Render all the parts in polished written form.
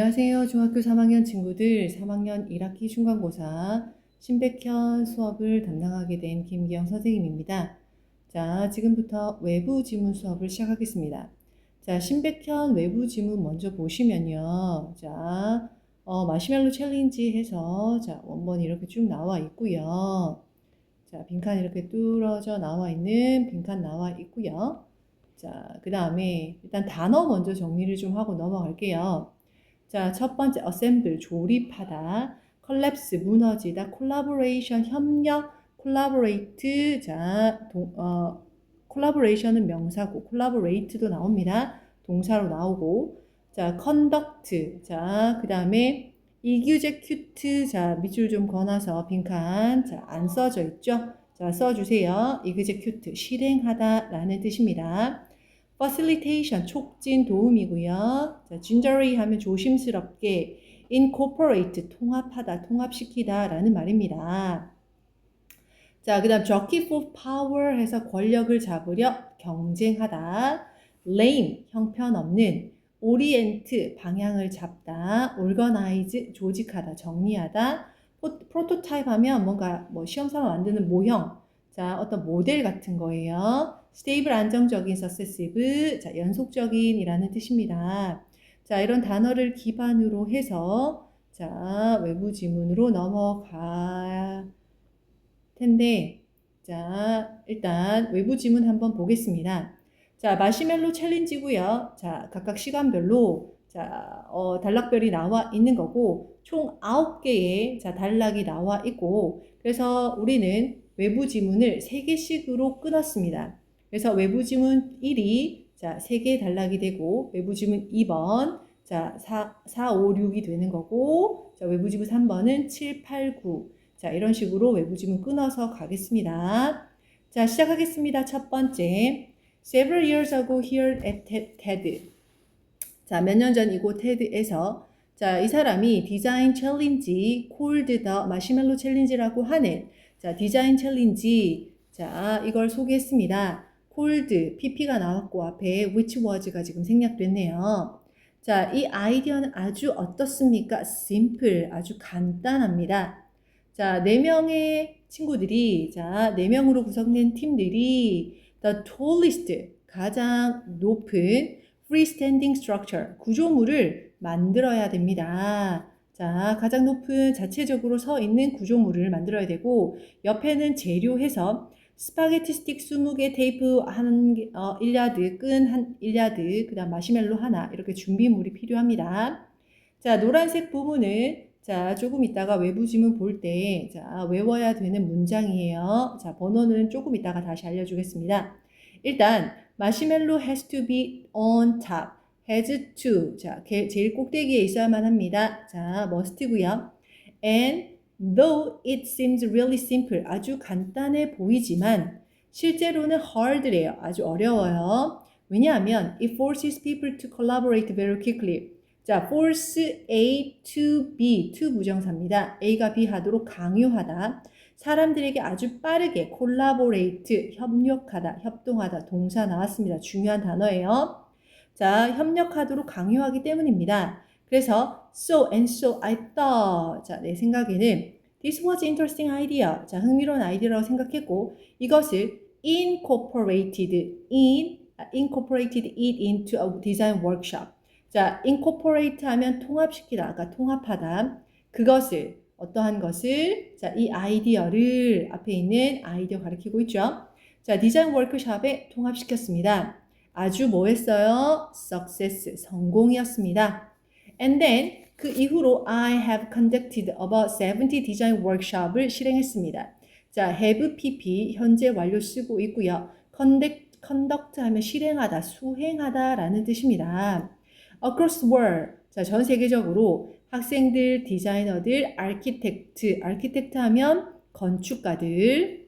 안녕하세요. 중학교 3학년 친구들, 3학년 1학기 중간고사 신백현 수업을 담당하게 된 김기영 선생님입니다. 자, 지금부터 외부 지문 수업을 시작하겠습니다. 자, 신백현 외부 지문 먼저 보시면요. 자, 마시멜로 챌린지 해서 자, 원본이 이렇게 쭉 나와 있고요. 자, 빈칸 이렇게 뚫어져 나와 있는 빈칸 나와 있고요. 자, 그 다음에 일단 단어 먼저 정리를 좀 하고 넘어갈게요. 자, 첫 번째 assemble 조립하다, collapse 무너지다, collaboration 협력, collaborate 자, collaboration은 명사고 collaborate도 나옵니다. 동사로 나오고 자, conduct 자, 그 다음에 execute 자, 밑줄 좀 그어놔서 빈칸 자, 안 써져 있죠? 자, 써주세요. execute 실행하다 라는 뜻입니다. facilitation 촉진 도움이고요. 자, gingerly 하면 조심스럽게, incorporate 통합하다 통합시키다 라는 말입니다. 자, 그 다음 jockey for power 해서 권력을 잡으려 경쟁하다, lame 형편없는, orient 방향을 잡다, organize 조직하다 정리하다, prototype 하면 뭔가 뭐 시험삼아 만드는 모형, 자, 어떤 모델 같은 거예요. stable 안정적인, successive 자, 연속적인 이라는 뜻입니다. 자, 이런 단어를 기반으로 해서 자, 외부 지문으로 넘어가 텐데 자, 일단 외부 지문 한번 보겠습니다. 자, 마시멜로 챌린지고요. 자, 각각 시간별로 자, 단락별이 나와 있는 거고 총 9개의 자, 단락이 나와 있고 그래서 우리는 외부 지문을 3개씩으로 끊었습니다. 그래서 외부 지문 1이 자, 3개 단락이 되고 외부 지문 2번 자, 4, 5, 6이 되는 거고 자, 외부 지문 3번은 7, 8, 9 자, 이런 식으로 외부 지문 끊어서 가겠습니다. 자, 시작하겠습니다. 첫 번째. Several years ago here at TED. 자, 몇 년 전 이곳 TED에서 자, 이 사람이 디자인 챌린지 called the 마시멜로 챌린지라고 하는 자, 디자인 챌린지 자, 이걸 소개했습니다. called pp가 나왔고 앞에 which was가 지금 생략됐네요. 자, 이 아이디어는 아주 어떻습니까? simple 아주 간단합니다. 자, 4명의 친구들이, 자, 4명으로 구성된 팀들이 the tallest, 가장 높은 freestanding structure, 구조물을 만들어야 됩니다. 자, 가장 높은 자체적으로 서 있는 구조물을 만들어야 되고, 옆에는 재료해서 스파게티 스틱 20개, 테이프 한 1야드, 끈 한 1야드, 그 다음 마시멜로 하나, 이렇게 준비물이 필요합니다. 자, 노란색 부분은 자, 조금 이따가 외부 지문 볼 때, 자, 외워야 되는 문장이에요. 자, 번호는 조금 이따가 다시 알려주겠습니다. 일단, 마시멜로 has to be on top, has to, 자, 제일 꼭대기에 있어야만 합니다. 자, must고요. And though it seems really simple, 아주 간단해 보이지만, 실제로는 hard래요. 아주 어려워요. 왜냐하면, it forces people to collaborate very quickly. 자, force A to B, to 부정사입니다. A가 B 하도록 강요하다. 사람들에게 아주 빠르게 collaborate, 협력하다, 협동하다, 동사 나왔습니다. 중요한 단어예요. 자, 협력하도록 강요하기 때문입니다. 그래서 so and so I thought, 자, 내 생각에는 this was interesting idea, 자, 흥미로운 아이디어라고 생각했고 이것을 incorporated it into a design workshop. 자, incorporate 하면 통합시키다, 아까 통합하다. 그것을, 어떠한 것을, 자, 이 아이디어를, 앞에 있는 아이디어 가리키고 있죠. 자, 디자인 워크숍에 통합시켰습니다. 아주 뭐 했어요? success, 성공이었습니다. And then, 그 이후로 I have conducted about 70 design workshop을 실행했습니다. 자, have pp, 현재 완료 쓰고 있고요. conduct 하면 실행하다, 수행하다 라는 뜻입니다. Across the world, 자, 전 세계적으로 학생들, 디자이너들, 아키텍트 하면 건축가들,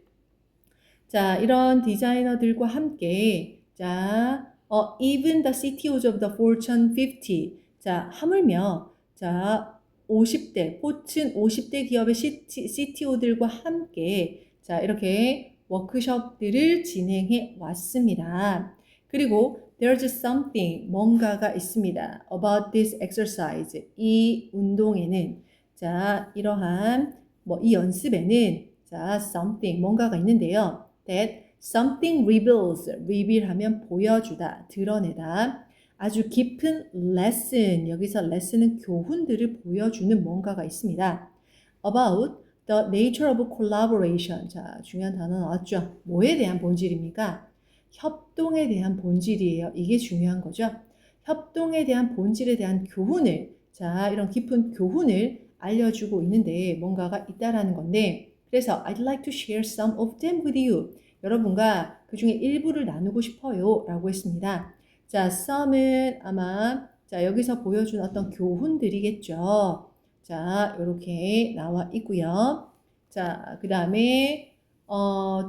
자, 이런 디자이너들과 함께, 자, even the CTOs of the Fortune 50, 자, 하물며, 자, 50대, 포춘 50대 기업의 CTO들과 함께, 자, 이렇게 워크숍들을 진행해 왔습니다. 그리고 there's something, 뭔가가 있습니다. about this exercise, 이 운동에는, 자, 이러한, 이 연습에는, 자, something, 뭔가가 있는데요. that something reveals, reveal 하면 보여주다, 드러내다. 아주 깊은 lesson, 여기서 lesson은 교훈들을 보여주는 뭔가가 있습니다. about the nature of collaboration. 자, 중요한 단어 나왔죠? 뭐에 대한 본질입니까? 협동에 대한 본질이에요. 이게 중요한 거죠. 협동에 대한 본질에 대한 교훈을, 자, 이런 깊은 교훈을 알려주고 있는데 뭔가가 있다라는 건데, 그래서 I'd like to share some of them with you. 여러분과 그 중에 일부를 나누고 싶어요. 라고 했습니다. 자, some은 아마, 자, 여기서 보여준 어떤 교훈들이겠죠. 자, 이렇게 나와 있고요. 자, 그 다음에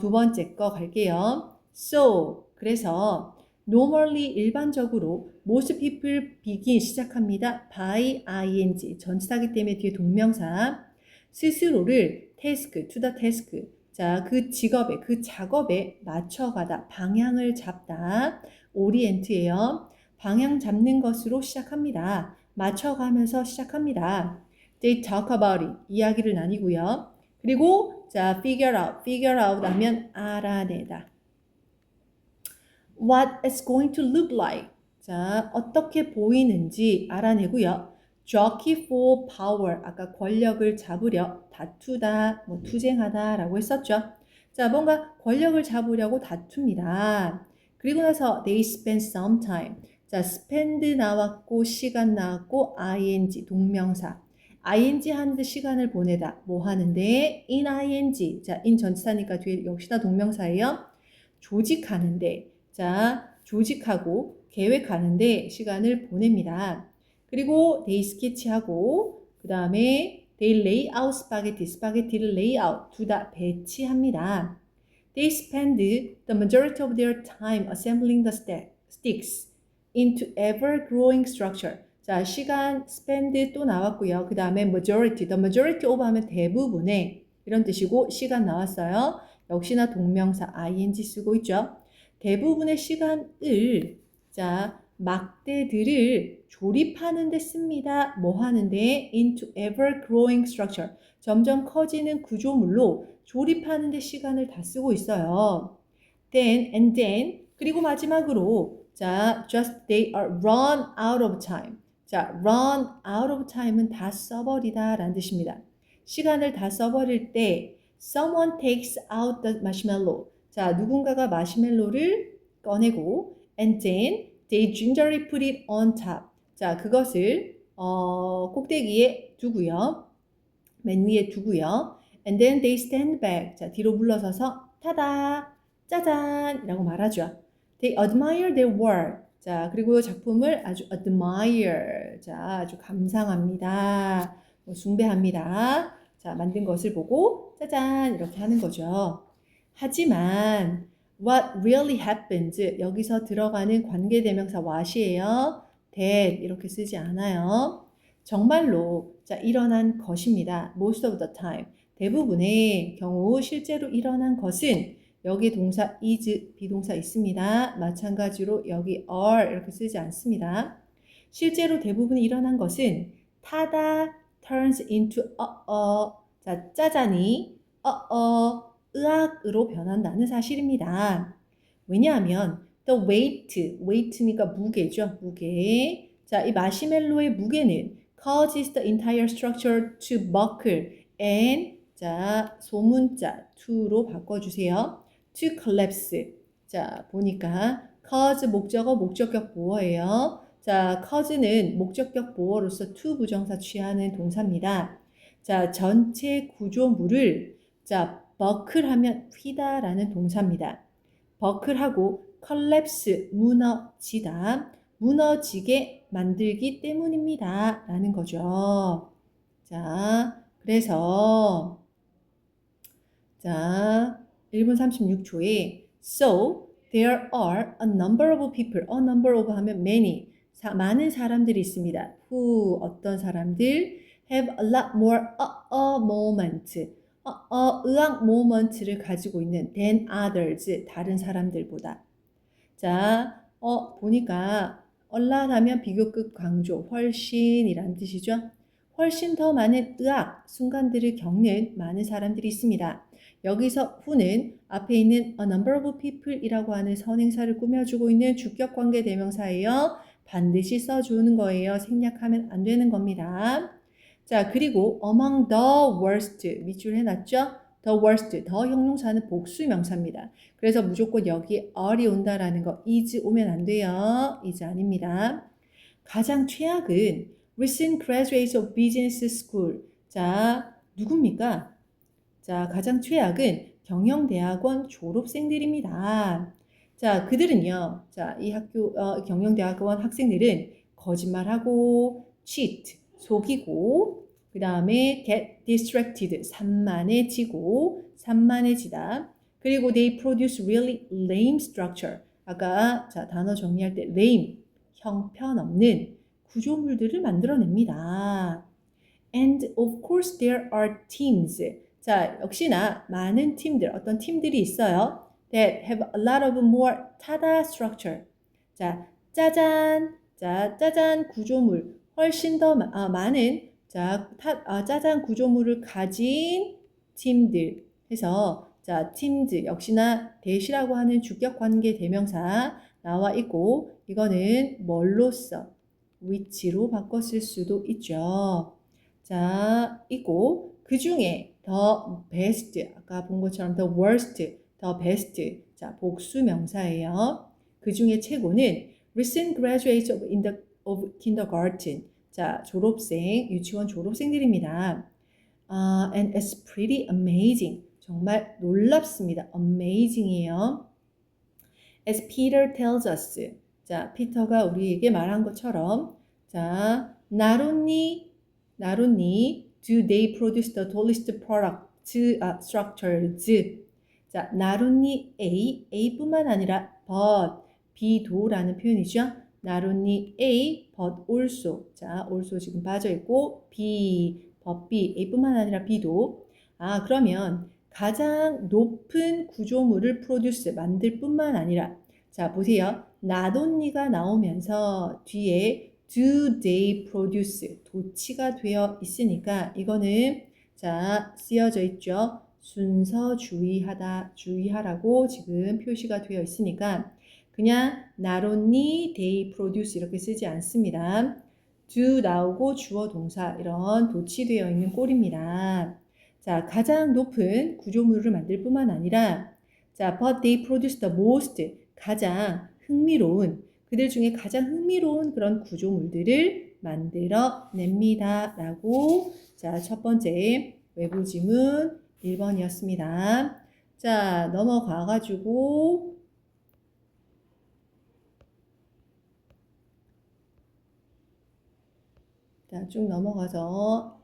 두 번째 거 갈게요. So, 그래서 normally 일반적으로 most people begin 시작합니다. by ing 전치사기 때문에 뒤에 동명사 스스로를 task, to the task 자, 그 직업에, 그 작업에 맞춰가다, 방향을 잡다, orient예요. 방향 잡는 것으로 시작합니다. 맞춰가면서 시작합니다. They talk about it. 이야기를 나뉘고요. 그리고 자, figure out 하면 알아내다. What it's going to look like. 자, 어떻게 보이는지 알아내고요. Jockey for power. 아까 권력을 잡으려 다투다, 투쟁하다라고 했었죠. 자, 뭔가 권력을 잡으려고 다툽니다. 그리고 나서 they spend some time. 자, spend 나왔고 시간 나왔고 ing 동명사. ing 하는데 시간을 보내다. 뭐 하는데? in ing. 자, in 전치사니까 뒤에 역시나 동명사예요. 조직하는데. 자, 조직하고 계획하는데 시간을 보냅니다. 그리고 they sketch하고 그 다음에 they lay out spaghetti, 스파게티를 lay out, 둘 다 배치합니다. They spend the majority of their time assembling the sticks into ever-growing structure. 자, 시간 spend 또 나왔고요. 그 다음에 majority, the majority of 하면 대부분의 이런 뜻이고 시간 나왔어요. 역시나 동명사 ing 쓰고 있죠. 대부분의 시간을 자 막대들을 조립하는 데 씁니다. 뭐 하는데? into ever growing structure. 점점 커지는 구조물로 조립하는 데 시간을 다 쓰고 있어요. then and then 그리고 마지막으로 자 just they are run out of time. 자 run out of time은 다 써버리다 라는 뜻입니다. 시간을 다 써버릴 때 someone takes out the marshmallow. 자, 누군가가 마시멜로를 꺼내고 and then they gingerly put it on top. 자, 그것을 꼭대기에 두고요. 맨 위에 두고요. And then they stand back. 자, 뒤로 물러서서 타다, 짜잔 이라고 말하죠. They admire their work. 자, 그리고 작품을 아주 admire. 자, 아주 감상합니다. 숭배합니다. 자, 만든 것을 보고 짜잔 이렇게 하는 거죠. 하지만 what really happens 여기서 들어가는 관계대명사 what이에요. that 이렇게 쓰지 않아요. 정말로 자 일어난 것입니다. most of the time 대부분의 경우 실제로 일어난 것은 여기 동사 is 비동사 있습니다. 마찬가지로 여기 are 이렇게 쓰지 않습니다. 실제로 대부분 일어난 것은 타다 turns into 자 짜잔이 의학으로 변한다는 사실입니다. 왜냐하면 the weight니까 무게죠. 무게. 자, 이 마시멜로의 무게는 causes the entire structure to buckle and 자, 소문자 to로 바꿔주세요. to collapse. 자, 보니까 cause 목적어 목적격 보어예요. 자, cause는 목적격 보어로서 to 부정사 취하는 동사입니다. 자, 전체 구조물을 자, 버클하면 휘다라는 동사입니다. 버클하고 collapse 무너지다, 무너지게 만들기 때문입니다. 라는 거죠. 자, 그래서 자, 1분 36초에 So, there are a number of people, a number of 하면 many, 많은 사람들이 있습니다. Who, 어떤 사람들 have a lot more moment, 의학 모먼트를 가지고 있는 than others, 다른 사람들보다. 자, 보니까 얼라하면 비교급 강조, 훨씬이란 뜻이죠. 훨씬 더 많은 의학 순간들을 겪는 많은 사람들이 있습니다. 여기서 who는 앞에 있는 a number of people이라고 하는 선행사를 꾸며주고 있는 주격관계 대명사예요. 반드시 써주는 거예요. 생략하면 안 되는 겁니다. 자, 그리고 among the worst 밑줄 해놨죠? the worst, 더 형용사는 복수 명사입니다. 그래서 무조건 여기 are이 온다라는 거 is 오면 안 돼요. is 아닙니다. 가장 최악은 recent graduates of business school. 자, 누굽니까? 자, 가장 최악은 경영대학원 졸업생들입니다. 자, 그들은요. 자, 이 학교 경영대학원 학생들은 거짓말하고 cheat, 속이고 그 다음에 get distracted, 산만해지다. 그리고 they produce really lame structure. 아까 자, 단어 정리할 때 lame, 형편없는 구조물들을 만들어냅니다. And of course there are teams. 자, 역시나 많은 팀들, 어떤 팀들이 있어요. That have a lot of more 타다 structure. 자, 짜잔, 짜잔 구조물, 훨씬 더 많은 짜잔 구조물을 가진 팀들 해서 자, teams 역시나 that이라고 하는 주격 관계 대명사 나와 있고 이거는 뭘로써 which로 바꿨을 수도 있죠. 자, 있고 그 중에 the best, 아까 본 것처럼 the worst, the best, 자, 복수 명사예요. 그 중에 최고는 recent graduates of kindergarten, 자, 졸업생, 유치원 졸업생들입니다. And it's pretty amazing, 정말 놀랍습니다. amazing이에요. As Peter tells us, 자, 피터가 우리에게 말한 것처럼, 자, not only do they produce the tallest product structures. 자, not only A뿐만 아니라 but, B도라는 표현이죠. not only A, but also. 자, also 지금 빠져 있고 but B, A뿐만 아니라 B도. 그러면 가장 높은 구조물을 produce, 만들 뿐만 아니라 자, 보세요. not only가 나오면서 뒤에 do they produce 도치가 되어 있으니까 이거는 자 쓰여져 있죠. 순서 주의하라고 지금 표시가 되어 있으니까 그냥 not only they produce 이렇게 쓰지 않습니다. do 나오고 주어 동사 이런 도치되어 있는 꼴입니다. 자, 가장 높은 구조물을 만들 뿐만 아니라 자, but they produce the most 가장 흥미로운 그들 중에 가장 흥미로운 그런 구조물들을 만들어냅니다. 라고 자, 첫 번째 외부 지문 1번이었습니다. 자, 넘어가가지고 자, 쭉 넘어가서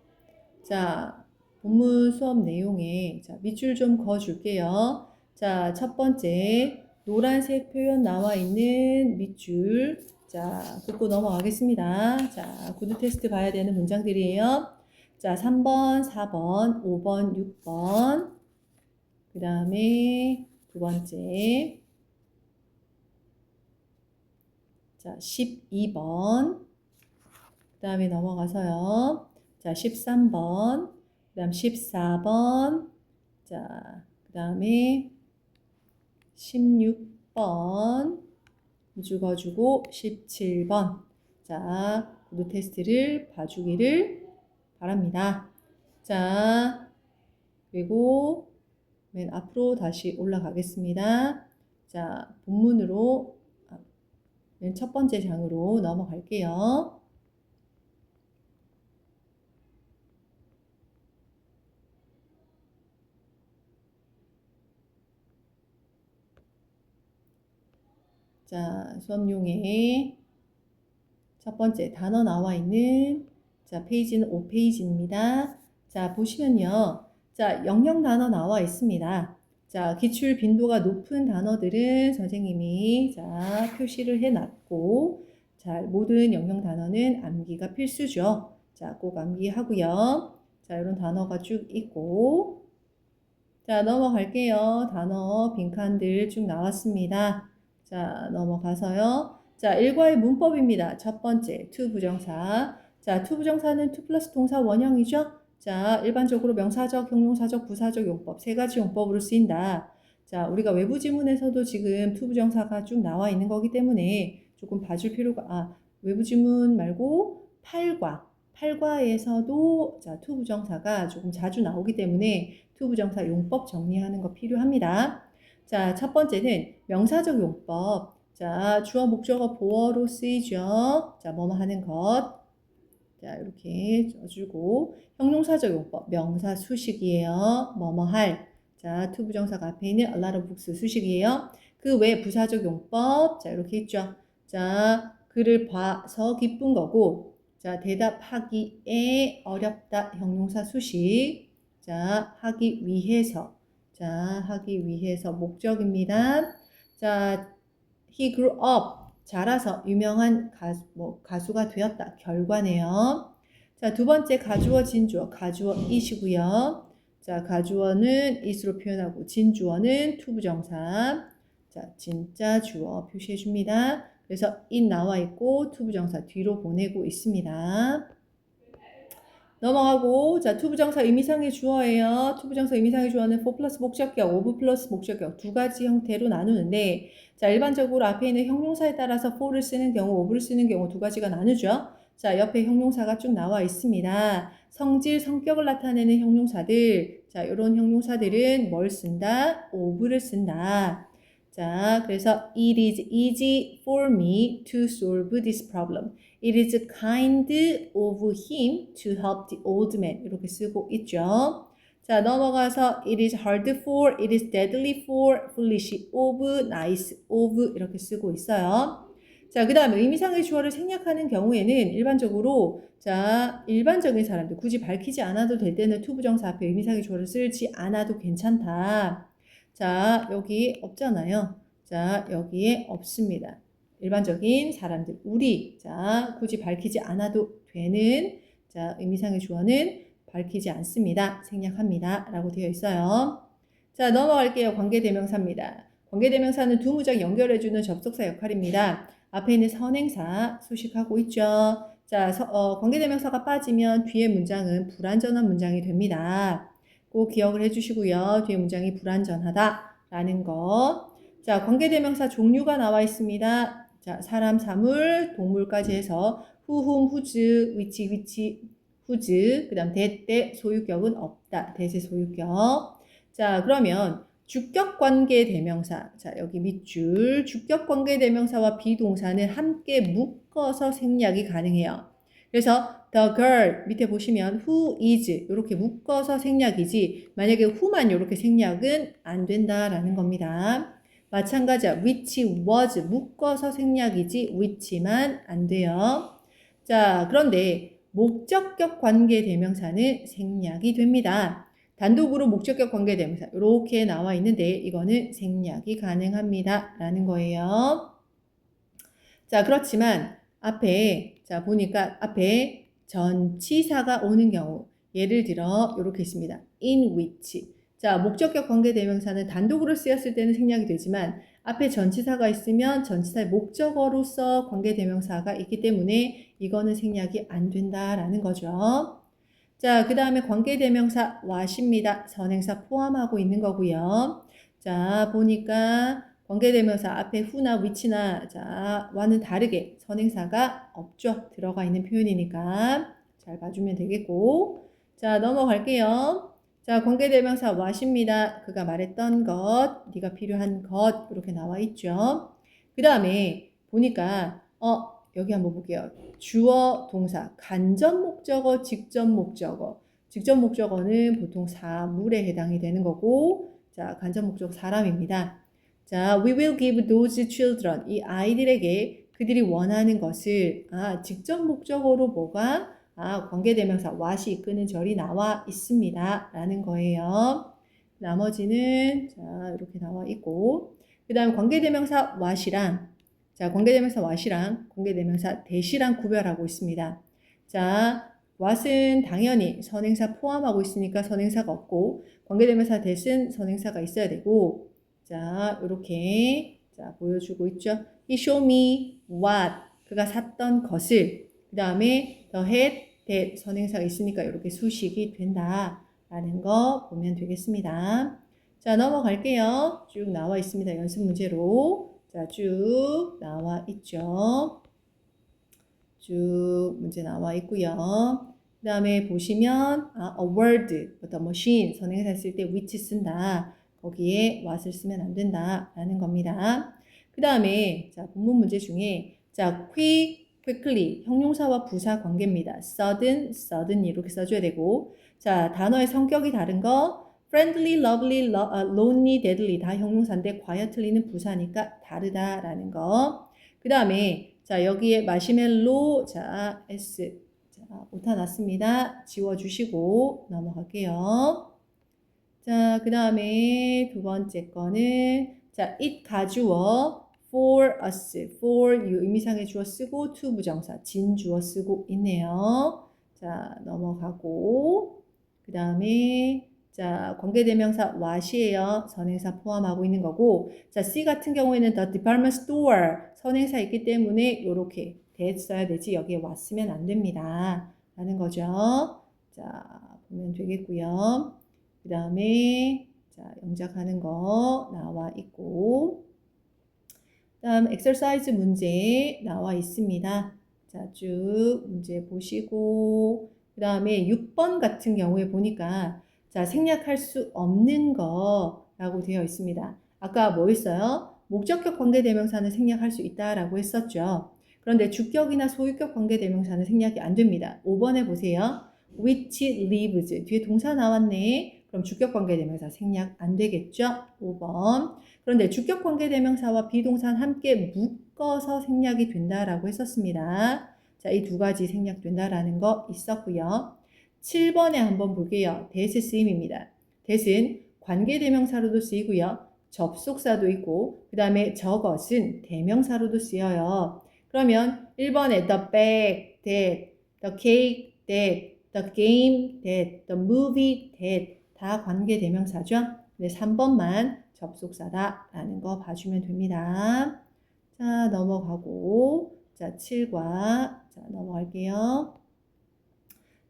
자, 본문 수업 내용에 자, 밑줄 좀 그어줄게요. 자, 첫 번째 노란색 표현 나와 있는 밑줄 자, 긋고 넘어가겠습니다. 자, 구두 테스트 봐야 되는 문장들이에요. 자, 3번, 4번, 5번, 6번 그 다음에 두 번째 자, 12번 그 다음에 넘어가서요. 자, 13번 그 다음 14번 자, 그 다음에 16번 죽어주고 17번 자 구두 테스트를 봐주기를 바랍니다. 자 그리고 맨 앞으로 다시 올라가겠습니다. 자 본문으로 맨 첫 번째 장으로 넘어갈게요. 자, 수업용의 첫 번째 단어 나와 있는 자, 페이지는 5페이지입니다. 자, 보시면요. 자, 영영 단어 나와 있습니다. 자, 기출 빈도가 높은 단어들은 선생님이 자, 표시를 해 놨고 자, 모든 영영 단어는 암기가 필수죠. 자, 꼭 암기하고요. 자, 이런 단어가 쭉 있고 자, 넘어갈게요. 단어 빈칸들 쭉 나왔습니다. 자, 넘어가서요. 자, 일과의 문법입니다. 첫 번째, to 부정사. 자, to 부정사는 to 플러스 동사 원형이죠? 자, 일반적으로 명사적, 형용사적, 부사적 용법, 세 가지 용법으로 쓰인다. 자, 우리가 외부 지문에서도 지금 to 부정사가 쭉 나와 있는 거기 때문에 조금 봐줄 필요가, 외부 지문 말고 8과에서도 자, to 부정사가 조금 자주 나오기 때문에 to 부정사 용법 정리하는 거 필요합니다. 자, 첫 번째는 명사적 용법. 자, 주어, 목적어, 보어로 쓰이죠. 자, 뭐뭐 하는 것. 자, 이렇게 써주고. 형용사적 용법. 명사 수식이에요. 뭐뭐 할. 자, to 부정사가 앞에 있는 a lot of books 수식이에요. 그 외 부사적 용법. 자, 이렇게 있죠. 자, 글을 봐서 기쁜 거고. 자, 대답하기에 어렵다. 형용사 수식. 자, 하기 위해서. 자, 하기 위해서 목적입니다. 자, he grew up. 자라서 유명한 가수가 되었다. 결과네요. 자, 두 번째 가주어, 진주어. 가주어 it이고요. 자, 가주어는 it으로 표현하고 진주어는 to 부정사. 자, 진짜 주어 표시해 줍니다. 그래서 it 나와 있고 to 부정사 뒤로 보내고 있습니다. 넘어가고 자 투부정사 의미상의 주어예요. 투부정사 의미상의 주어는 for 플러스 목적격, of 플러스 목적격 두 가지 형태로 나누는데 자 일반적으로 앞에 있는 형용사에 따라서 for를 쓰는 경우, of를 쓰는 경우 두 가지가 나누죠. 자 옆에 형용사가 쭉 나와 있습니다. 성질, 성격을 나타내는 형용사들 자 이런 형용사들은 뭘 쓴다? of를 쓴다. 자 그래서 it is easy for me to solve this problem. It is kind of him to help the old man. 이렇게 쓰고 있죠. 자, 넘어가서 it is hard for, it is deadly for, foolish of, nice of 이렇게 쓰고 있어요. 자, 그 다음에 의미상의 주어를 생략하는 경우에는 일반적으로 자, 일반적인 사람들 굳이 밝히지 않아도 될 때는 to 부정사 앞에 의미상의 주어를 쓰지 않아도 괜찮다. 자, 여기 없잖아요. 자, 여기에 없습니다. 일반적인 사람들, 우리, 자, 굳이 밝히지 않아도 되는, 자, 의미상의 주어는 밝히지 않습니다. 생략합니다. 라고 되어 있어요. 자, 넘어갈게요. 관계대명사입니다. 관계대명사는 두 문장 연결해주는 접속사 역할입니다. 앞에 있는 선행사 수식하고 있죠. 자, 관계대명사가 빠지면 뒤에 문장은 불완전한 문장이 됩니다. 꼭 기억을 해주시고요. 뒤에 문장이 불완전하다. 라는 거. 자, 관계대명사 종류가 나와 있습니다. 자, 사람, 사물, 동물까지 해서 whom, whose, which, whose, 그 다음 대때 소유격은 없다. 대세 소유격. 자, 그러면 주격관계대명사. 자, 여기 밑줄. 주격관계대명사와 비동사는 함께 묶어서 생략이 가능해요. 그래서 the girl 밑에 보시면 who is 이렇게 묶어서 생략이지 만약에 who만 이렇게 생략은 안 된다라는 겁니다. 마찬가지야. which was 묶어서 생략이지 which만 안 돼요. 자, 그런데 목적격 관계대명사는 생략이 됩니다. 단독으로 목적격 관계대명사 이렇게 나와 있는데 이거는 생략이 가능합니다. 라는 거예요. 자, 그렇지만 앞에 자 보니까 앞에 전치사가 오는 경우 예를 들어 이렇게 있습니다. in which 자, 목적격 관계대명사는 단독으로 쓰였을 때는 생략이 되지만 앞에 전치사가 있으면 전치사의 목적어로서 관계대명사가 있기 때문에 이거는 생략이 안 된다라는 거죠. 자, 그 다음에 관계대명사 what입니다. 선행사 포함하고 있는 거고요. 자, 보니까 관계대명사 앞에 who나 which나 자, 와는 다르게 선행사가 없죠. 들어가 있는 표현이니까 잘 봐주면 되겠고 자, 넘어갈게요. 자, 관계대명사 what입니다. 그가 말했던 것, 네가 필요한 것 이렇게 나와 있죠. 그 다음에 보니까 여기 한번 볼게요. 주어, 동사, 간접 목적어, 직접 목적어. 직접 목적어는 보통 사물에 해당이 되는 거고 자, 간접 목적어 사람입니다. 자, we will give those children 이 아이들에게 그들이 원하는 것을 직접 목적어로 뭐가 관계대명사 what이 이끄는 절이 나와 있습니다. 라는 거예요. 나머지는 자 이렇게 나와 있고 그 다음 관계대명사 what이랑 자 관계대명사 what이랑 관계대명사 that이랑 구별하고 있습니다. 자 what은 당연히 선행사 포함하고 있으니까 선행사가 없고 관계대명사 that은 선행사가 있어야 되고 자 이렇게 자, 보여주고 있죠. He showed me what. 그가 샀던 것을. 그 다음에 the had, that 선행사가 있으니까 이렇게 수식이 된다라는 거 보면 되겠습니다. 자, 넘어갈게요. 쭉 나와 있습니다. 연습 문제로. 자, 쭉 나와 있죠. 쭉 문제 나와 있고요. 그 다음에 보시면 a word, the machine 선행사 쓸 때 which 쓴다. 거기에 what을 쓰면 안 된다라는 겁니다. 그 다음에 자 본문 문제 중에 자 quickly 형용사와 부사 관계입니다. sudden 이렇게 써줘야 되고 자 단어의 성격이 다른 거 friendly, lovely, lonely, deadly 다 형용사인데 quietly는 부사니까 다르다라는 거. 그 다음에 자 여기에 마시멜로 자 S 자 오타 났습니다. 지워주시고 넘어갈게요. 자 그 다음에 두 번째 거는 자 it 가주어 for us for you 의미상의 주어 쓰고 to 부정사 진 주어 쓰고 있네요. 자 넘어가고 그 다음에 자 관계대명사 what이에요. 선행사 포함하고 있는 거고 자 C 같은 경우에는 the department store 선행사 있기 때문에 이렇게 that 써야 되지 여기에 what 쓰면 안 됩니다. 라는 거죠. 자 보면 되겠고요. 그 다음에 자 영작하는 거 나와 있고 그 다음 exercise 문제 나와 있습니다. 자 쭉 문제 보시고 그 다음에 6번 같은 경우에 보니까 자 생략할 수 없는 거라고 되어 있습니다. 아까 뭐 있어요? 목적격 관계대명사는 생략할 수 있다라고 했었죠. 그런데 주격이나 소유격 관계대명사는 생략이 안 됩니다. 5번에 보세요. which lives 뒤에 동사 나왔네. 그럼 주격 관계대명사 생략 안 되겠죠? 5번. 그런데 주격 관계대명사와 비동사는 함께 묶어서 생략이 된다라고 했었습니다. 자, 이 두 가지 생략된다라는 거 있었고요. 7번에 한번 볼게요. that의 쓰임입니다. that은 관계대명사로도 쓰이고요. 접속사도 있고 그 다음에 저것은 대명사로도 쓰여요. 그러면 1번에 the bag, that, the cake, that, the game, that, the movie, that 다 관계대명사죠. 근데 3번만 접속사다라는 거 봐주면 됩니다. 자 넘어가고 자 7과 자 넘어갈게요.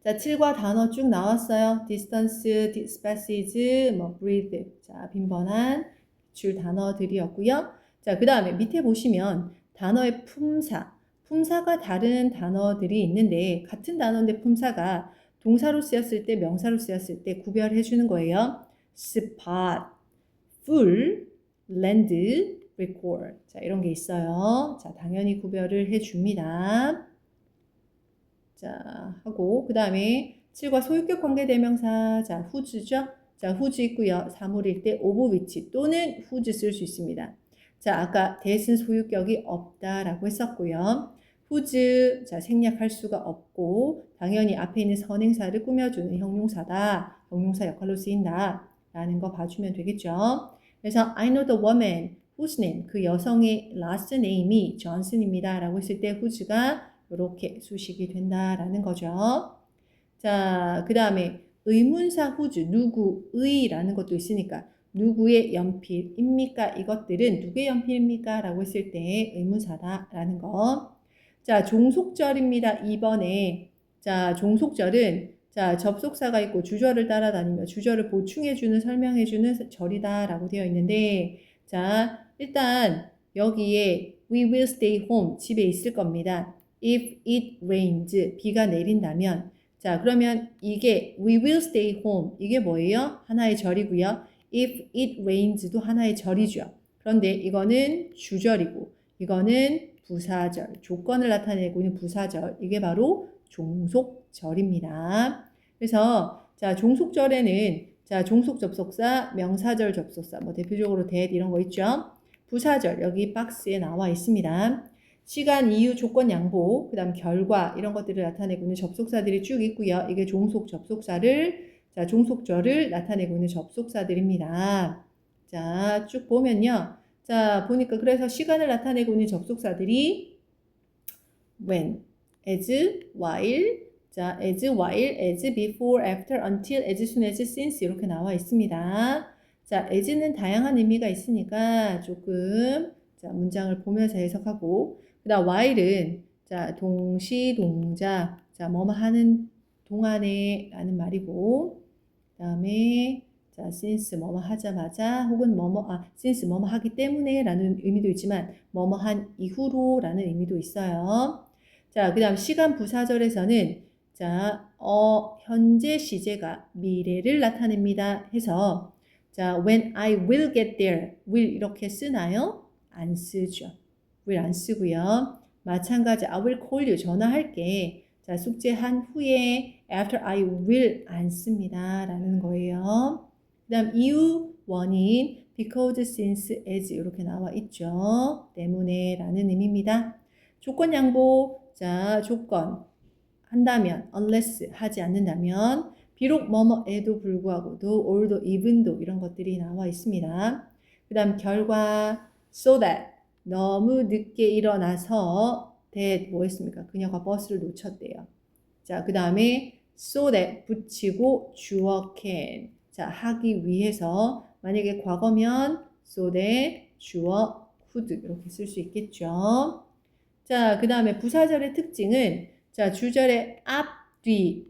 자 7과 단어 쭉 나왔어요. distance, species, 뭐 breathe 자 빈번한 줄 단어들이었고요. 자 그 다음에 밑에 보시면 단어의 품사가 다른 단어들이 있는데 같은 단어인데 품사가 동사로 쓰였을 때 명사로 쓰였을 때 구별해 주는 거예요. spot, full, land, record 자 이런 게 있어요. 자 당연히 구별을 해 줍니다. 자 하고 그 다음에 7과 소유격 관계대명사 자 who's죠. 자 whose 있고요. 사물일 때 of which 또는 whose 쓸 수 있습니다. 자 아까 that은 소유격이 없다라고 했었고요. whose 자 생략할 수가 없고 당연히 앞에 있는 선행사를 꾸며주는 형용사다. 형용사 역할로 쓰인다. 라는 거 봐주면 되겠죠. 그래서 I know the woman whose name 그 여성의 last name이 Johnson입니다. 라고 했을 때 whose가 이렇게 수식이 된다라는 거죠. 자, 그 다음에 의문사 whose 누구의라는 것도 있으니까 누구의 연필입니까? 이것들은 누구의 연필입니까? 라고 했을 때 의문사다라는 거. 자, 종속절입니다. 2번에 자, 종속절은 자, 접속사가 있고 주절을 따라다니며 주절을 보충해주는 설명해주는 절이다라고 되어 있는데 자, 일단 여기에 we will stay home 집에 있을 겁니다. If it rains 비가 내린다면 자 그러면 이게 we will stay home 이게 뭐예요? 하나의 절이고요. If it rains도 하나의 절이죠. 그런데 이거는 주절이고 이거는 부사절 조건을 나타내고 있는 부사절 이게 바로 종속절입니다. 그래서 자 종속절에는 자 종속 접속사 명사절 접속사 뭐 대표적으로 that 이런 거 있죠. 부사절 여기 박스에 나와 있습니다. 시간, 이유, 조건, 양보, 그 다음 결과 이런 것들을 나타내고 있는 접속사들이 쭉 있고요. 이게 종속 접속사를 자 종속절을 나타내고 있는 접속사들입니다. 자 쭉 보면요. 자 보니까 그래서 시간을 나타내고 있는 접속사들이 when, as, while, 자 as, while, as, before, after, until, as soon as, since 이렇게 나와 있습니다. 자 as는 다양한 의미가 있으니까 조금 자, 문장을 보면서 해석하고, 그 다음 while은 자, 동시 동작, 자, 뭐뭐 하는 동안에 라는 말이고, 그 다음에 자, since 뭐뭐 하자마자 혹은 since 뭐뭐 하기 때문에 라는 의미도 있지만 뭐뭐 한 이후로 라는 의미도 있어요. 자, 그 다음 시간 부사절에서는 자, 현재 시제가 미래를 나타냅니다 해서 자, when I will get there, will 이렇게 쓰나요? 안 쓰죠. will 안 쓰고요. 마찬가지 I will call you, 전화할게. 자, 숙제한 후에 after I will 안 씁니다 라는 거예요. 그 다음 이유, 원인, because, since, as 이렇게 나와 있죠. 때문에 라는 의미입니다. 조건 양보, 자, 조건 한다면, unless 하지 않는다면, 비록 뭐뭐에도 불구하고도, although, even도 이런 것들이 나와 있습니다. 그 다음 결과, so that 너무 늦게 일어나서 that 뭐 했습니까? 그녀가 버스를 놓쳤대요. 자, 그 다음에 so that 붙이고 주어 can. 자, 하기 위해서 만약에 과거면 so that 주어 could 이렇게 쓸 수 있겠죠. 자, 그 다음에 부사절의 특징은 자, 주절의 앞뒤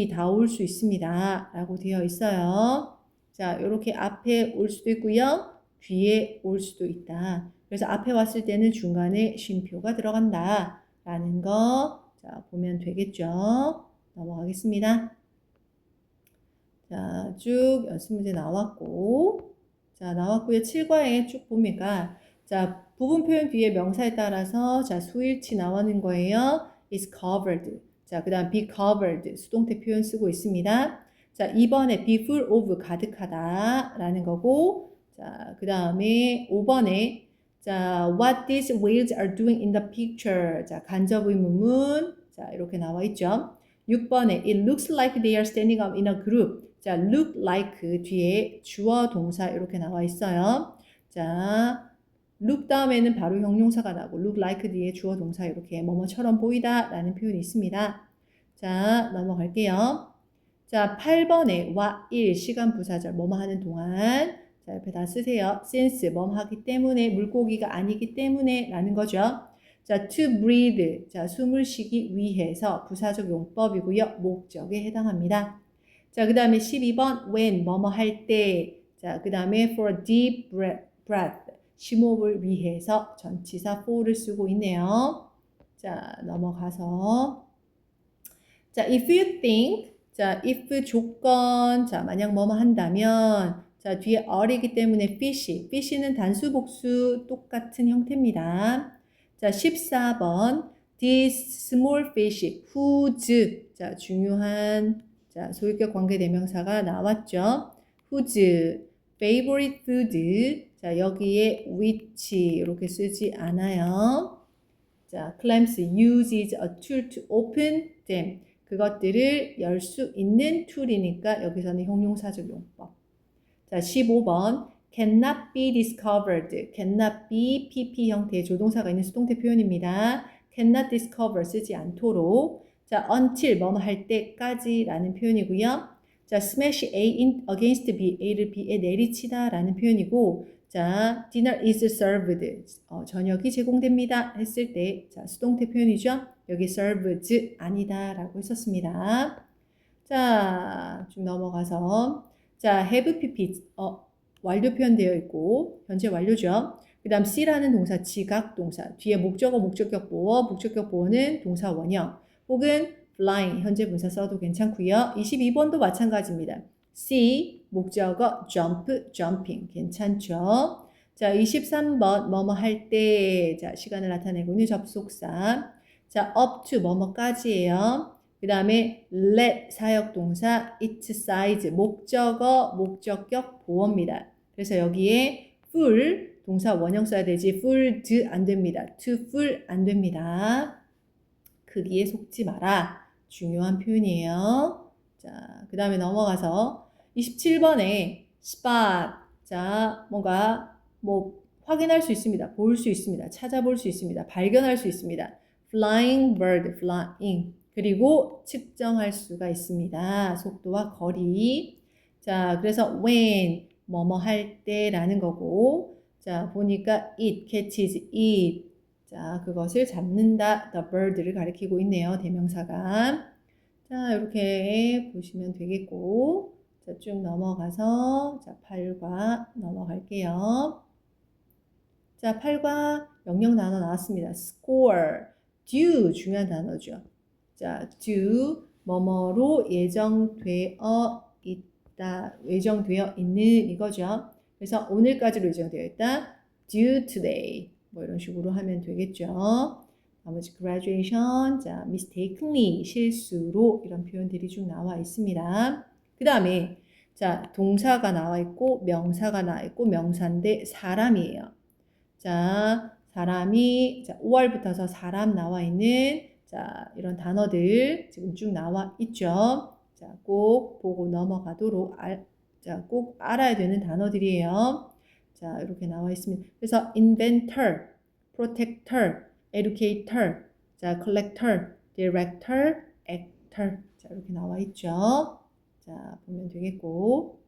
다 올 수 있습니다. 라고 되어 있어요. 자, 이렇게 앞에 올 수도 있고요. 뒤에 올 수도 있다. 그래서 앞에 왔을 때는 중간에 쉼표가 들어간다. 라는 거 자, 보면 되겠죠. 넘어가겠습니다. 자, 쭉 연습 문제 나왔고 자, 나왔고요. 7과에 쭉 보니까 자, 부분 표현 뒤에 명사에 따라서 자, 수일치 나오는 거예요. is covered. 자, 그 다음 be covered. 수동태 표현 쓰고 있습니다. 자, 2번에 be full of 가득하다 라는 거고 자, 그 다음에 5번에 자, what these whales are doing in the picture. 자, 간접 의문문. 자, 이렇게 나와 있죠. 6번에 it looks like they are standing up in a group. 자, look like 뒤에 주어 동사 이렇게 나와 있어요. 자, look 다음에는 바로 형용사가 나오고 look like 뒤에 주어 동사 이렇게 뭐뭐처럼 보이다 라는 표현이 있습니다. 자, 넘어갈게요. 자, 8번에 while 시간 부사절 뭐뭐 하는 동안 자, 옆에 다 쓰세요. since 뭐뭐 하기 때문에 물고기가 아니기 때문에 라는 거죠. 자, to breathe. 자, 숨을 쉬기 위해서 부사적 용법이고요. 목적에 해당합니다. 자, 그 다음에 12번 when 뭐뭐 할 때. 자, 그 다음에 for a deep breath. 심호흡을 위해서 전치사 for를 쓰고 있네요. 자, 넘어가서 자, if you think 자, if 조건 자, 만약 뭐뭐 한다면 자, 뒤에 are이기 때문에 fish는 단수 복수 똑같은 형태입니다. 자, 14번 These small fish whose 자, 중요한 자, 소유격 관계 대명사가 나왔죠. whose favorite food 자, 여기에 which 이렇게 쓰지 않아요. 자, clamps uses a tool to open them. 그것들을 열 수 있는 툴이니까 여기서는 형용사적 용법. 자, 15번 cannot be discovered. cannot be pp 형태의 조동사가 있는 수동태 표현입니다. cannot discover 쓰지 않도록. 자, until 뭐뭐 할 때까지 라는 표현이고요. 자, smash A against B, A를 B에 내리치다 라는 표현이고 자, dinner is served. 저녁이 제공됩니다. 했을 때, 자, 수동태 표현이죠. 여기 served 아니다 라고 했었습니다. 자, 쭉 넘어가서 자, have pp 완료 표현되어 있고 현재 완료죠. 그 다음 C라는 동사 지각 동사 뒤에 목적어 목적격 보어 목적격 보어는 동사 원형 혹은 flying 현재 분사 써도 괜찮고요. 22번도 마찬가지입니다. C 목적어 jump jumping 괜찮죠. 자, 23번 뭐뭐 할 때 자, 시간을 나타내고 있는 접속사 자, up to 뭐뭐까지예요. 그 다음에 let 사역동사 it size 목적어 목적격 보어입니다. 그래서 여기에 full 동사 원형 써야 되지 full 안 됩니다. to full 안 됩니다. 크기에 속지 마라. 중요한 표현이에요. 자, 그 다음에 넘어가서 27번에 spot 자, 뭔가 뭐 확인할 수 있습니다. 볼 수 있습니다. 찾아볼 수 있습니다. 발견할 수 있습니다. flying bird, flying 그리고 측정할 수가 있습니다. 속도와 거리. 자, 그래서 when 뭐뭐 할 때라는 거고 자, 보니까 it, catches, eat. 자, 그것을 잡는다. the bird를 가리키고 있네요. 대명사가. 자, 이렇게 보시면 되겠고. 자, 쭉 넘어가서, 자, 8과 넘어갈게요. 자, 8과 명령 단어 나왔습니다. score, due, 중요한 단어죠. 자, due, 뭐뭐로 예정되어 있다, 예정되어 있는 이거죠. 그래서 오늘까지로 예정되어 있다. due today. 뭐 이런 식으로 하면 되겠죠. 나머지 graduation, 자, mistakenly, 실수로 이런 표현들이 쭉 나와 있습니다. 그 다음에 자, 동사가 나와 있고 명사가 나와 있고 명사인데 사람이에요. 자, 사람이 자, 5월 붙어서 사람 나와 있는 자, 이런 단어들 지금 쭉 나와 있죠. 자, 꼭 보고 넘어가도록 자, 꼭 알아야 되는 단어들이에요. 자, 이렇게 나와 있습니다. 그래서 inventor, protector, educator, 자, collector, director, actor. 자, 이렇게 나와 있죠. 자, 보면 되겠고.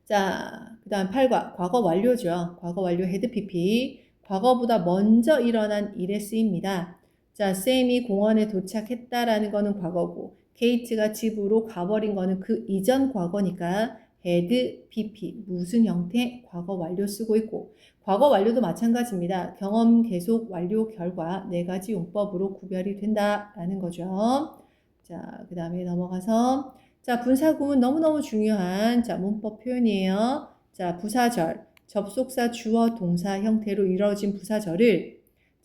자, 그 다음 8과 과거 완료죠. 과거 완료 헤드 PP. 과거보다 먼저 일어난 일에 쓰입니다. 자, 샘이 공원에 도착했다라는 거는 과거고 케이트가 집으로 가버린 거는 그 이전 과거니까 헤드 PP 무슨 형태? 과거 완료 쓰고 있고 과거 완료도 마찬가지입니다. 경험 계속 완료 결과 네 가지 용법으로 구별이 된다라는 거죠. 자, 그 다음에 넘어가서 자, 분사구문 너무너무 중요한 자, 문법 표현이에요. 자, 부사절, 접속사 주어 동사 형태로 이루어진 부사절을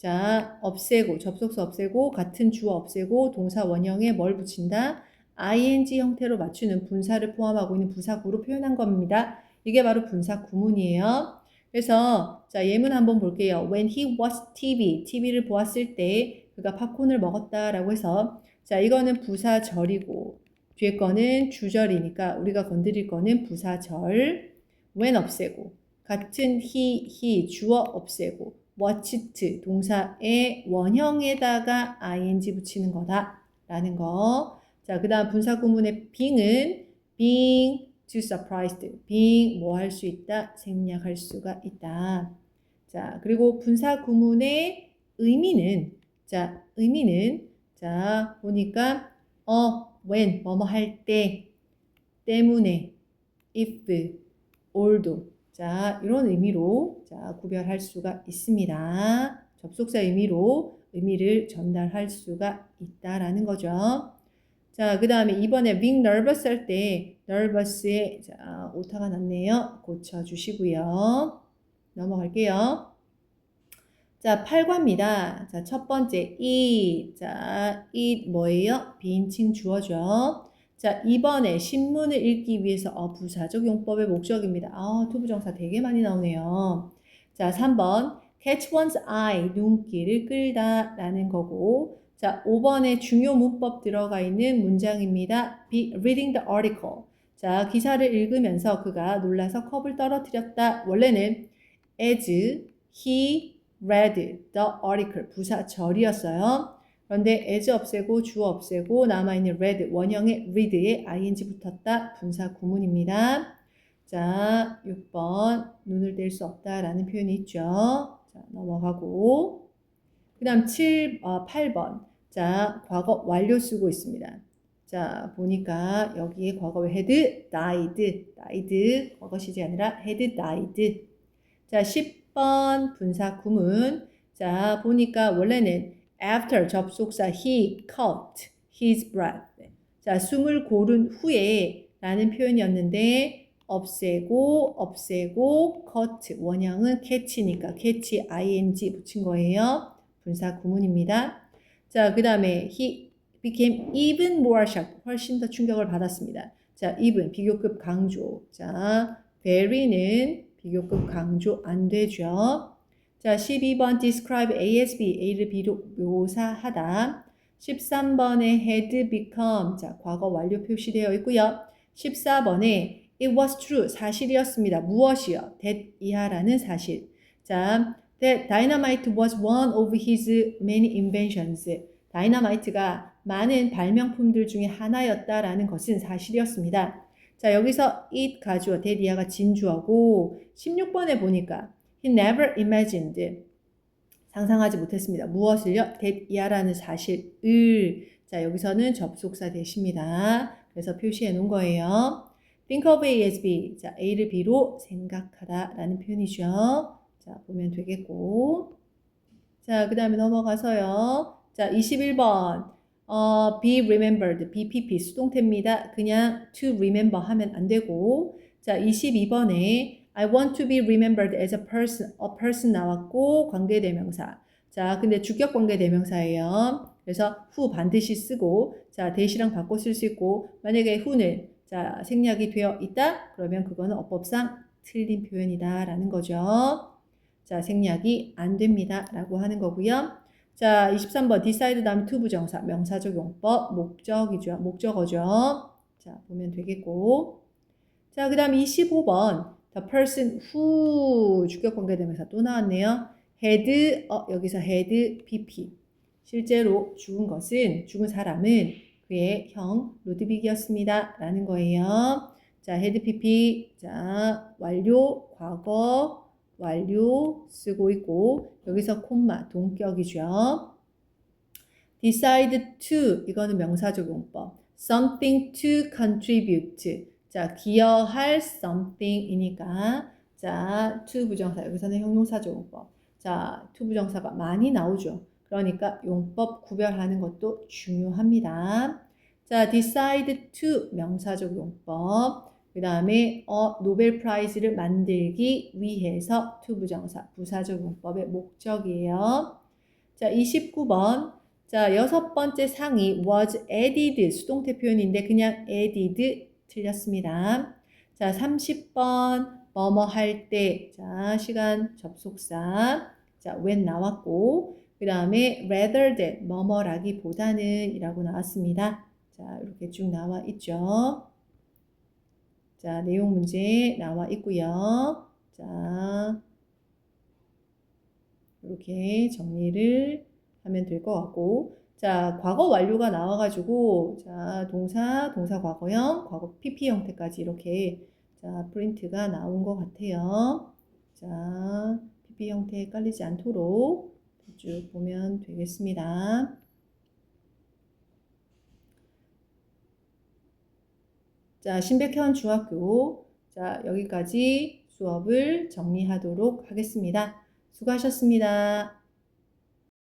자, 없애고, 접속사 없애고, 같은 주어 없애고, 동사 원형에 뭘 붙인다? ing 형태로 맞추는 분사를 포함하고 있는 부사구로 표현한 겁니다. 이게 바로 분사구문이에요. 그래서 자, 예문 한번 볼게요. When he watched TV, TV를 보았을 때 그가 팝콘을 먹었다라고 해서 자, 이거는 부사절이고 뒤에 거는 주절이니까 우리가 건드릴 거는 부사절. when 없애고 같은 he 주어 없애고 watched 동사의 원형에다가 ing 붙이는 거다라는 거. 자, 그 다음 분사구문의 being은 being to surprised, being 뭐 할 수 있다? 생략할 수가 있다. 자, 그리고 분사구문의 의미는 자, 자, 보니까 when 뭐뭐 할 때 때문에 if although 자, 이런 의미로 자, 구별할 수가 있습니다. 접속사 의미로 의미를 전달할 수가 있다라는 거죠. 자, 그 다음에 이번에 being nervous 할 때 nervous에 자, 오타가 났네요. 고쳐주시고요. 넘어갈게요. 자, 8과입니다. 자, 첫 번째 eat. 자, eat 뭐예요? 비인칭 주어죠. 자, 이번에 신문을 읽기 위해서 부사적 용법의 목적입니다. 투부정사 되게 많이 나오네요. 자, 3번 catch one's eye, 눈길을 끌다 라는 거고 자, 5번에 중요 문법 들어가 있는 문장입니다. Be reading the article. 자, 기사를 읽으면서 그가 놀라서 컵을 떨어뜨렸다. 원래는 as he read the article 부사절이었어요. 그런데 as 없애고 주어 없애고 남아있는 read 원형의 read에 ing 붙었다. 분사 구문입니다. 자, 6번 눈을 뗄 수 없다라는 표현이 있죠. 자, 넘어가고 그 다음 8번 자, 과거 완료 쓰고 있습니다. 자, 보니까 여기에 과거 had died 과거 시제 아니라 had died. 자, 10번 분사 구문. 자, 보니까 원래는 after 접속사 he caught his breath. 자, 숨을 고른 후에 라는 표현이었는데 없애고 caught 원형은 catch니까 catch ing 붙인 거예요. 분사 구문입니다. 자, 그 다음에 he became even more shocked. 훨씬 더 충격을 받았습니다. 자, even 비교급 강조. 자, very는 비교급 강조 안 되죠. 자, 12번 describe ASB, A를 B로 묘사하다. 13번에 had become, 자, 과거 완료 표시되어 있고요. 14번에 it was true, 사실이었습니다. 무엇이요? that 이하라는 사실. 자, that dynamite was one of his many inventions. 다이너마이트가 많은 발명품들 중에 하나였다라는 것은 사실이었습니다. 자, 여기서 it 가주어, that 이하가 진주어고 16번에 보니까 He never imagined. 상상하지 못했습니다. 무엇을요? that 이하라는 사실을. 자, 여기서는 접속사 대십니다. 그래서 표시해 놓은 거예요. Think of A as B. 자, A를 B로 생각하다 라는 표현이죠. 자, 보면 되겠고. 자, 그 다음에 넘어가서요. 자, 21번. be remembered. BPP 수동태입니다. 그냥 to remember 하면 안 되고. 자, 22번에 I want to be remembered as a person 나왔고, 관계대명사. 자, 근데 주격 관계대명사예요. 그래서 who 반드시 쓰고, 자, that이랑 바꿔 쓸 수 있고, 만약에 who는, 자, 생략이 되어 있다? 그러면 그거는 어법상 틀린 표현이다 라는 거죠. 자, 생략이 안 됩니다 라고 하는 거고요. 자, 23번 decide 다음 to 부정사, 명사적 용법, 목적이죠. 목적어죠. 자, 보면 되겠고. 자, 그 다음 25번 the person who 주격 관계대명사 또 나왔네요. had, 여기서 had pp. 실제로 죽은 사람은 그의 형 루드빅이었습니다 라는 거예요. 자, had pp. 자, 완료, 과거, 완료 쓰고 있고, 여기서 콤마, 동격이죠. decide to, 이거는 명사적 용법. something to contribute. 자, 기여할 something이니까. 자, to 부정사. 여기서는 형용사적 용법. 자, to 부정사가 많이 나오죠. 그러니까 용법 구별하는 것도 중요합니다. 자, decide to 명사적 용법. 그 다음에 노벨 프라이즈를 만들기 위해서 to 부정사 부사적 용법의 목적이에요. 자, 29번. 자, 여섯 번째 상이 was added 수동태 표현인데 그냥 added 틀렸습니다. 자, 30번 뭐뭐 할 때. 자, 시간 접속사. 자, when 나왔고 그 다음에 rather than 뭐뭐라기보다는 이라고 나왔습니다. 자, 이렇게 쭉 나와 있죠. 자, 내용 문제 나와 있고요. 자, 이렇게 정리를 하면 될 것 같고, 자, 과거 완료가 나와가지고, 자, 동사 과거형, 과거 PP 형태까지 이렇게, 자, 프린트가 나온 것 같아요. 자, PP 형태에 깔리지 않도록 쭉 보면 되겠습니다. 자, 신백현 중학교. 자, 여기까지 수업을 정리하도록 하겠습니다. 수고하셨습니다.